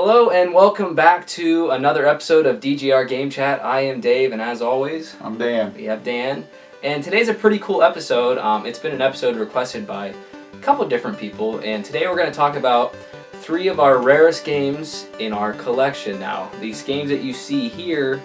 Hello and welcome back to another episode of DGR Game Chat. I am Dave, and as always, I'm Dan. We have Dan. And today's a pretty cool episode. It's been an episode requested by a couple different people, and today we're going to talk about 3 of our rarest games in our collection now. These games that you see here,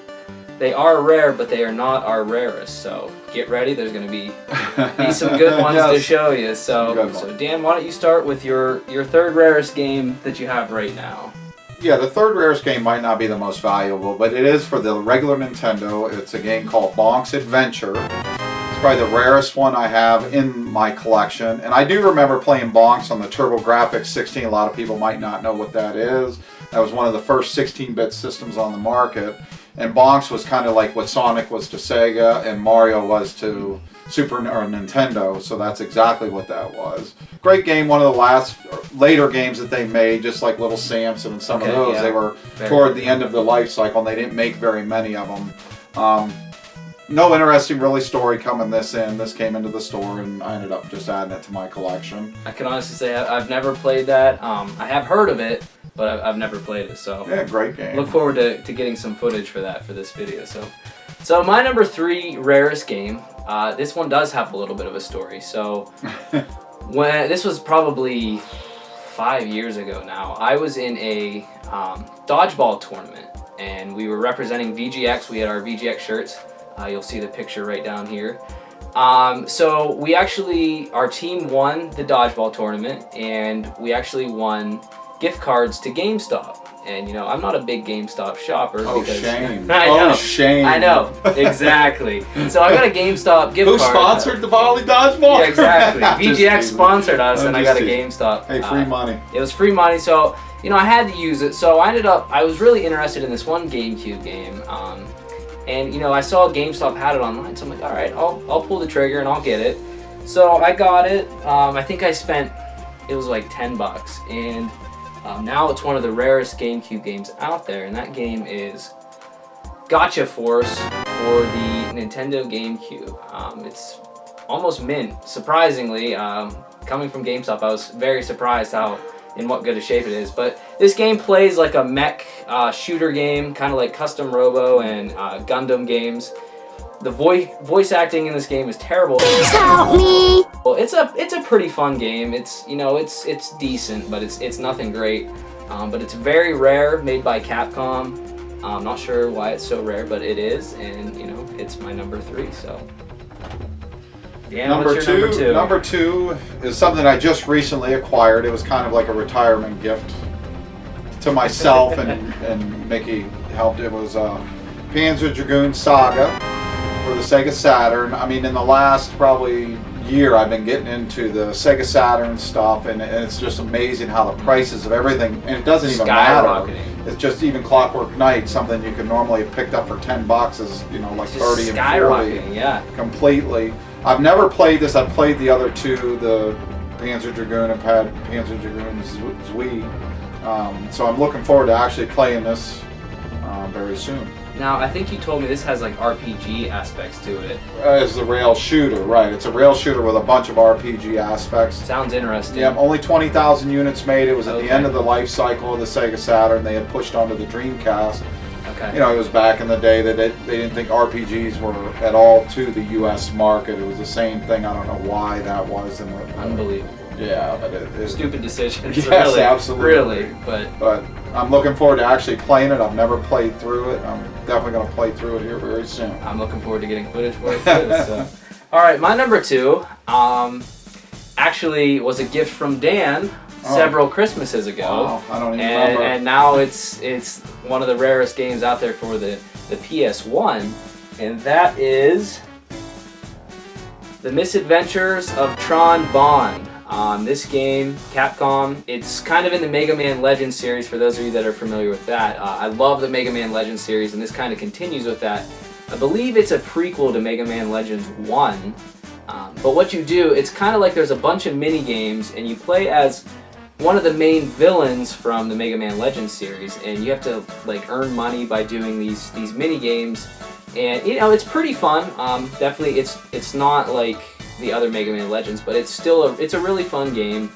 they are rare, but they are not our rarest. So get ready, there's going to be some good ones to show you. So Dan, why don't you start with your third rarest game that you have right now? Yeah, the third rarest game might not be the most valuable, but it is for the regular Nintendo. It's a game called Bonk's Adventure. It's probably the rarest one I have in my collection. And I do remember playing Bonks on the TurboGrafx 16. A lot of people might not know what that is. That was one of the first 16-bit systems on the market. And Bonks was kind of like what Sonic was to Sega and Mario was to Super or Nintendo, so that's exactly what that was. Great game, one of the later games that they made, just like Little Samson and some of those. They were toward the end of the life cycle, and they didn't make very many of them. No interesting really story coming this in. This came into the store, and I ended up just adding it to my collection. I can honestly say I've never played that. I have heard of it, but I've never played it. So yeah, great game. Look forward to getting some footage for that for this video. So my number 3 rarest game. This one does have a little bit of a story. So this was probably 5 years ago now. I was in a dodgeball tournament, and we were representing VGX. We had our VGX shirts. You'll see the picture right down here. So our team won the dodgeball tournament, and we actually won gift cards to GameStop. And you know, I'm not a big GameStop shopper. Oh, because shame. I know. Oh, shame. I know, exactly. So I got a GameStop gift card. Who sponsored the Volley Dodgeball? Yeah, exactly. VGX sponsored us, and I got a GameStop. Hey, free money. It was free money, so you know I had to use it. So I was really interested in this one GameCube game, and you know I saw GameStop had it online, so I'm like, all right, I'll pull the trigger and I'll get it. So I got it. I think I spent, it was like $10, and now it's one of the rarest GameCube games out there, and that game is Gotcha Force for the Nintendo GameCube. It's almost mint, surprisingly. Coming from GameStop, I was very surprised in what good a shape it is. But this game plays like a mech shooter game, kind of like Custom Robo and Gundam games. The voice acting in this game is terrible. Help me! Well, it's a pretty fun game. It's decent, but it's nothing great. But it's very rare, made by Capcom. I'm not sure why it's so rare, but it is, and you know it's my number 3. So. Yeah, number two is something I just recently acquired. It was kind of like a retirement gift to myself, and Mickey helped. It was Panzer Dragoon Saga for the Sega Saturn. I mean, in the last probably year, I've been getting into the Sega Saturn stuff, and it's just amazing how the prices of everything, and it doesn't even matter. It's just even Clockwork Knight, something you could normally have picked up for $10 is, you know, like 30 and 40. Yeah. Completely. I've never played this. I've played the other 2, the Panzer Dragoon and Panzer Dragoon Zwei. So I'm looking forward to actually playing this very soon. Now, I think you told me this has like RPG aspects to it. It's a rail shooter, right. It's a rail shooter with a bunch of RPG aspects. Sounds interesting. Yeah, only 20,000 units made. It was at the end of the life cycle of the Sega Saturn. They had pushed onto the Dreamcast. Okay. You know, it was back in the day that they didn't think RPGs were at all to the U.S. market. It was the same thing. I don't know why that was. Unbelievable. Yeah, but it stupid decisions. Yes, really, absolutely. Really, but I'm looking forward to actually playing it. I've never played through it. I'm definitely going to play through it here very soon. I'm looking forward to getting footage for it too. So. All right, my number 2 actually was a gift from Dan several Christmases ago. Wow, I don't even remember. And now it's one of the rarest games out there for the PS1, and that is The Misadventures of Tron Bonne. This game, Capcom, it's kind of in the Mega Man Legends series, for those of you that are familiar with that. I love the Mega Man Legends series, and this kind of continues with that. I believe it's a prequel to Mega Man Legends 1, but what you do, it's kind of like there's a bunch of mini-games, and you play as one of the main villains from the Mega Man Legends series, and you have to like earn money by doing these mini-games, and you know, it's pretty fun. Definitely, it's not like the other Mega Man Legends, but it's still it's a really fun game,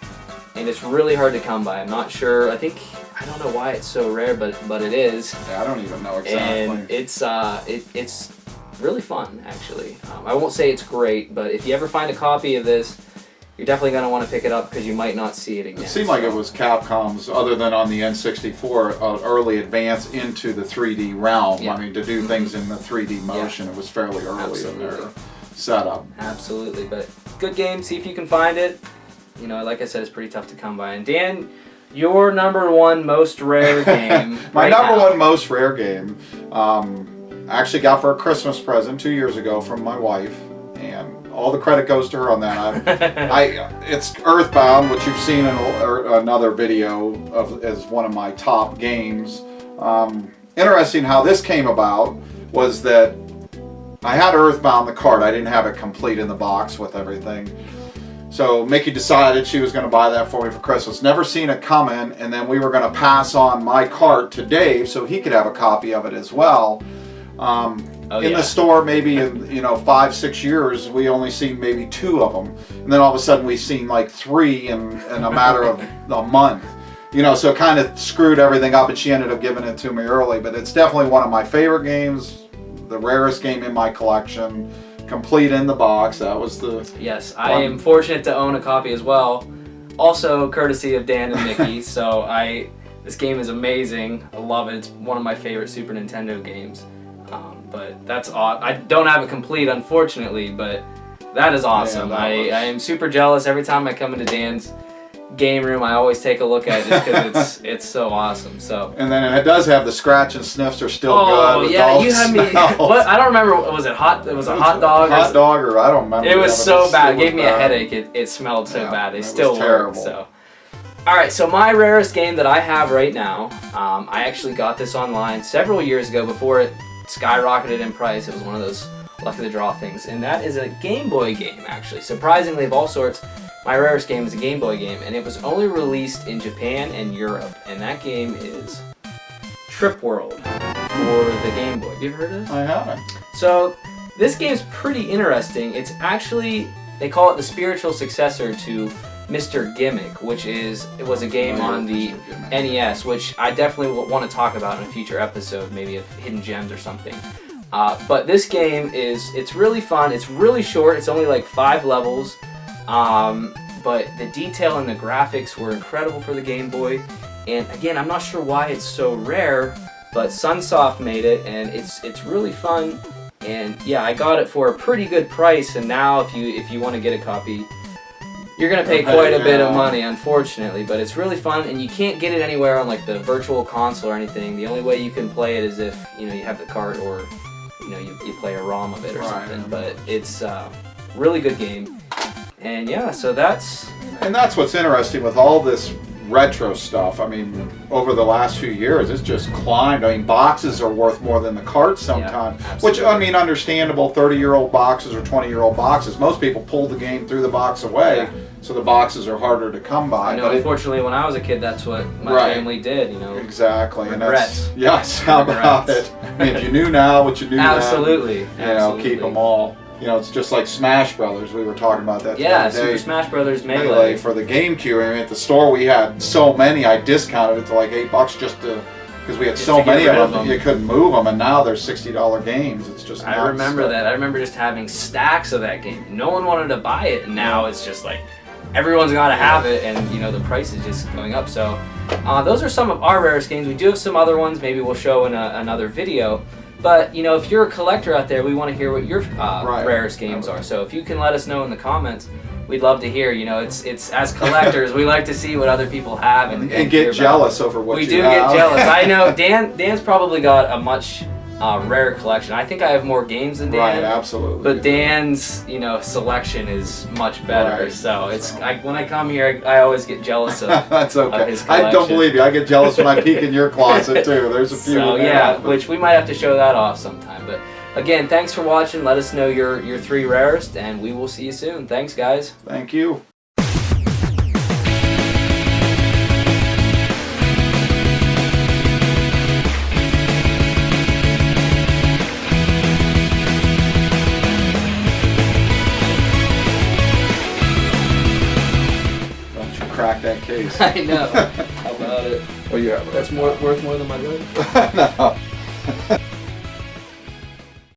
and it's really hard to come by. I'm not sure. I think I don't know why it's so rare, but it is. Yeah, I don't even know exactly. And it's really fun, actually. I won't say it's great, but if you ever find a copy of this, you're definitely going to want to pick it up because you might not see it again. It seemed like it was Capcom's, other than on the N64, early advance into the 3D realm. Yeah. I mean, to do things in the 3D motion, it was fairly early Absolutely. in their setup. Absolutely, but good game. See if you can find it. You know, like I said, it's pretty tough to come by. And Dan, your number one most rare game. My right number now. one most rare game, I actually got for a Christmas present 2 years ago from my wife, and all the credit goes to her on that. It's Earthbound, which you've seen in another video of as one of my top games. Interesting how this came about was that I had Earthbound, the cart. I didn't have it complete in the box with everything. So Mickey decided she was going to buy that for me for Christmas. Never seen it coming, and then we were going to pass on my cart to Dave so he could have a copy of it as well. In the store, maybe in 5-6 years, we only seen maybe 2 of them, and then all of a sudden we seen like 3 in a matter of a month. So it kind of screwed everything up, and she ended up giving it to me early. But it's definitely one of my favorite games, the rarest game in my collection, complete in the box. That was the Yes, I am fortunate to own a copy as well, also courtesy of Dan and Mickey. So this game is amazing. I love it. It's one of my favorite Super Nintendo games. But that's odd. I don't have it complete, unfortunately, but that is awesome. Yeah, I am super jealous every time I come into Dan's game room. I always take a look at it just because it's so awesome. So. And then it does have the scratch and sniffs are still good. Oh with yeah, all you the had me. smells. What? I don't remember. Was it hot? It was a hot dog. Hot dog, or I don't remember. It was so bad. It was gave me a headache. It smelled so bad. They still work. terrible. So. All right, so my rarest game that I have right now, I actually got this online several years ago before it skyrocketed in price. It was one of those luck of the draw things, and that is a Game Boy game, actually. Surprisingly, of all sorts, my rarest game is a Game Boy game, and it was only released in Japan and Europe, and that game is Trip World for the Game Boy. Have you ever heard of it? I haven't. So this game's pretty interesting. It's actually, they call it the spiritual successor to Mr. Gimmick, which it was a game on the NES, which I definitely want to talk about in a future episode, maybe of Hidden Gems or something. But this game it's really fun. It's really short. It's only like 5 levels. But the detail and the graphics were incredible for the Game Boy. And again, I'm not sure why it's so rare, but Sunsoft made it, and it's really fun. And yeah, I got it for a pretty good price. And now, if you want to get a copy, you're gonna pay quite a bit of money, unfortunately. But it's really fun, and you can't get it anywhere on like the Virtual Console or anything. The only way you can play it is if you have the cart, or you play a ROM of it or something. But it's a really good game. And yeah, so that's what's interesting with all this retro stuff. I mean, over the last few years, it's just climbed. I mean, boxes are worth more than the carts sometimes. Yeah, which, I mean, understandable, 30-year-old boxes or 20-year-old boxes. Most people pull the game, threw the box away, so the boxes are harder to come by. I know, but unfortunately, when I was a kid, that's what my family did, Exactly. Regrets. And yes, how about it? I mean, if you knew now what you knew Absolutely. then, keep them all. It's just like Smash Brothers. We were talking about that the other day. Super Smash Brothers Melee. For the GameCube. I mean, at the store we had so many, I discounted it to like $8 just to, because we had so many of them, you couldn't move them, and now they're $60 games. It's just nuts. I remember that. I remember just having stacks of that game. No one wanted to buy it, and now it's just like everyone's got to have it, and the price is just going up. So those are some of our rarest games. We do have some other ones. Maybe we'll show in another video. But, if you're a collector out there, we want to hear what your rarest games are. So if you can let us know in the comments, we'd love to hear. It's as collectors, we like to see what other people have and get jealous over what we you do have. get jealous. I know Dan's probably got a much rarer collection. I think I have more games than Dan. Right, absolutely. But Dan's, selection is much better. Right. So when I come here, I always get jealous of That's okay. of his collection. I don't believe you. I get jealous when I peek in your closet too. There's a few. So in there, yeah, but which we might have to show that off sometime. But again, thanks for watching. Let us know your 3 rarest, and we will see you soon. Thanks, guys. Thank you. Don't you crack that case. I know. How about it? Well, you have. That's worth more than my life. No.